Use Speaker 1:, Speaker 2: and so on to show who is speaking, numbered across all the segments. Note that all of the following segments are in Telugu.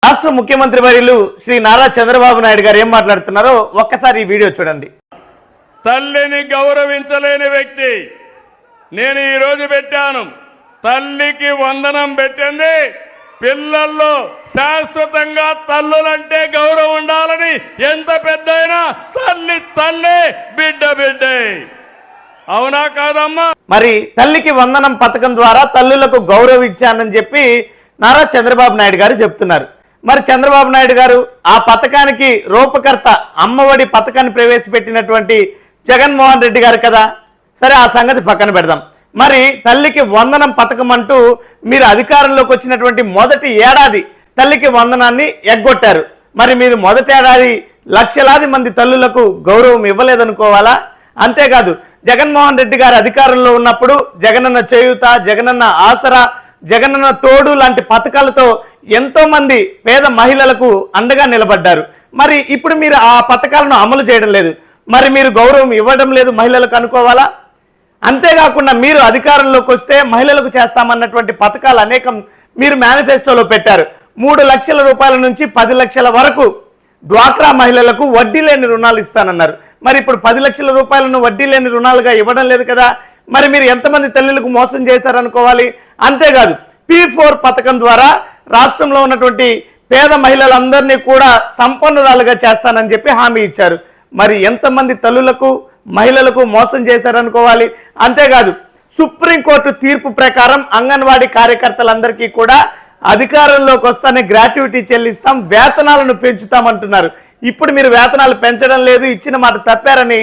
Speaker 1: రాష్ట్ర ముఖ్యమంత్రి వర్యులు శ్రీ నారా చంద్రబాబు నాయుడు గారు ఏం మాట్లాడుతున్నారో ఒక్కసారి ఈ వీడియో చూడండి.
Speaker 2: తల్లిని గౌరవించలేని వ్యక్తి నేను ఈ రోజు పెట్టాను. తల్లికి వందనం పెట్టింది. పిల్లల్లో శాశ్వతంగా తల్లులంటే గౌరవం ఉండాలని ఎంత పెద్దయినా తల్లి తల్లి బిడ్డ బిడ్డే. అవునా కాదమ్మా?
Speaker 1: మరి తల్లికి వందనం పథకం ద్వారా తల్లులకు గౌరవం ఇచ్చానని చెప్పి నారా చంద్రబాబు నాయుడు గారు చెప్తున్నారు. మరి చంద్రబాబు నాయుడు గారు ఆ పథకానికి రూపకర్త అమ్మఒడి పథకాన్ని ప్రవేశపెట్టినటువంటి జగన్మోహన్ రెడ్డి గారు కదా. సరే, ఆ సంగతి పక్కన పెడదాం. మరి తల్లికి వందనం పథకం అంటూ మీరు అధికారంలోకి వచ్చినటువంటి మొదటి ఏడాది తల్లికి వందనాన్ని ఎగ్గొట్టారు. మరి మీరు మొదటి ఏడాది లక్షలాది మంది తల్లులకు గౌరవం ఇవ్వలేదనుకోవాలా? అంతేకాదు, జగన్మోహన్ రెడ్డి గారు అధికారంలో ఉన్నప్పుడు జగనన్న చేయూత, జగనన్న ఆసరా, జగనన్న తోడు లాంటి పథకాలతో ఎంతో మంది పేద మహిళలకు అండగా నిలబడ్డారు. మరి ఇప్పుడు మీరు ఆ పథకాలను అమలు చేయడం లేదు, మరి మీరు గౌరవం ఇవ్వడం లేదు మహిళలకు అనుకోవాలా? అంతేకాకుండా మీరు అధికారంలోకి వస్తే మహిళలకు చేస్తామన్నటువంటి పథకాలు అనేకం మీరు మేనిఫెస్టోలో పెట్టారు. 3 లక్షల రూపాయల నుంచి 10 లక్షల వరకు డ్వాక్రా మహిళలకు వడ్డీ లేని రుణాలు ఇస్తానన్నారు. మరి ఇప్పుడు 10 లక్షల రూపాయలను వడ్డీ లేని రుణాలుగా ఇవ్వడం లేదు కదా. మరి మీరు ఎంతమంది తల్లులకు మోసం చేశారనుకోవాలి? అంతేకాదు, P4 పథకం ద్వారా రాష్ట్రంలో ఉన్నటువంటి పేద మహిళలందరినీ కూడా సంపన్నురాలుగా చేస్తానని చెప్పి హామీ ఇచ్చారు. మరి ఎంతమంది తల్లులకు మహిళలకు మోసం చేశారనుకోవాలి? అంతేకాదు, సుప్రీంకోర్టు తీర్పు ప్రకారం అంగన్వాడీ కార్యకర్తలందరికీ కూడా అధికారంలోకి వస్తానే గ్రాట్యుటీ చెల్లిస్తాం, వేతనాలను పెంచుతామంటున్నారు. ఇప్పుడు మీరు వేతనాలు పెంచడం లేదు, ఇచ్చిన మాట తప్పారని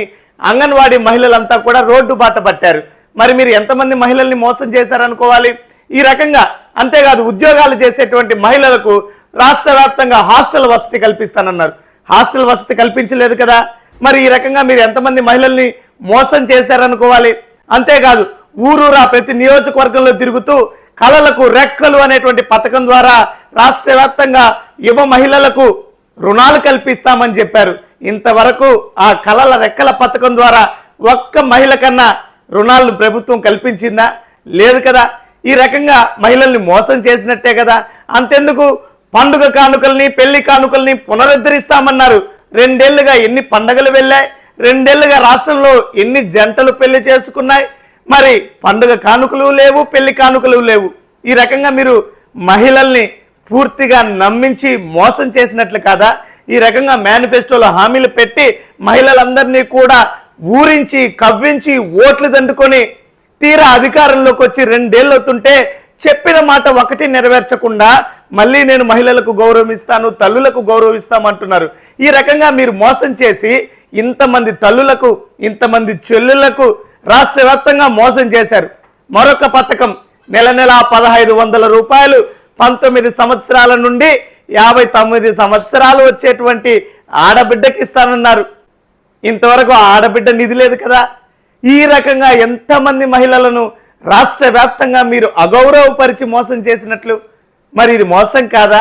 Speaker 1: అంగన్వాడీ మహిళలంతా కూడా రోడ్డు బాట పట్టారు. మరి మీరు ఎంతమంది మహిళల్ని మోసం చేశారనుకోవాలి? ఈ రకంగా అంతేకాదు, ఉద్యోగాలు చేసేటువంటి మహిళలకు రాష్ట్ర వ్యాప్తంగా హాస్టల్ వసతి కల్పిస్తానన్నారు. హాస్టల్ వసతి కల్పించలేదు కదా. మరి ఈ రకంగా మీరు ఎంతమంది మహిళల్ని మోసం చేశారనుకోవాలి? అంతేకాదు, ఊరూరా ప్రతి నియోజకవర్గంలో తిరుగుతూ కళలకు రెక్కలు అనేటువంటి పథకం ద్వారా రాష్ట్ర వ్యాప్తంగా యువ మహిళలకు రుణాలు కల్పిస్తామని చెప్పారు. ఇంతవరకు ఆ కళల రెక్కల పథకం ద్వారా ఒక్క మహిళ కన్నా రుణాలను ప్రభుత్వం కల్పించిందా? లేదు కదా. ఈ రకంగా మహిళల్ని మోసం చేసినట్టే కదా. అంతెందుకు, పండుగ కానుకల్ని పెళ్లి కానుకల్ని పునరుద్ధరిస్తామన్నారు. 2 ఏళ్లుగా ఎన్ని పండుగలు వెళ్ళాయి? 2 ఏళ్లుగా రాష్ట్రంలో ఎన్ని జంటలు పెళ్లి చేసుకున్నాయి? మరి పండుగ కానుకలు లేవు, పెళ్లి కానుకలు లేవు. ఈ రకంగా మీరు మహిళల్ని పూర్తిగా నమ్మించి మోసం చేసినట్లు కాదా? ఈ రకంగా మేనిఫెస్టోలో హామీలు పెట్టి మహిళలందరినీ కూడా ఊరించి కవ్వించి ఓట్లు దండుకొని తీరా అధికారంలోకి వచ్చి 2 ఏళ్ళు అవుతుంటే చెప్పిన మాట ఒకటి నెరవేర్చకుండా మళ్ళీ నేను మహిళలకు గౌరవిస్తాను, తల్లులకు గౌరవిస్తామంటున్నారు. ఈ రకంగా మీరు మోసం చేసి ఇంతమంది తల్లులకు, ఇంతమంది చెల్లులకు రాష్ట్ర వ్యాప్తంగా మోసం చేశారు. మరొక పథకం, నెల 1500 రూపాయలు 19 సంవత్సరాల నుండి 59 సంవత్సరాలు వచ్చేటువంటి ఆడబిడ్డకి ఇస్తానన్నారు. ఇంతవరకు ఆడబిడ్డ నిధి లేదు కదా. ఈ రకంగా ఎంతమంది మహిళలను రాష్ట్ర వ్యాప్తంగా మీరు అగౌరవపరిచి మోసం చేసినట్లు? మరి ఇది మోసం కాదా?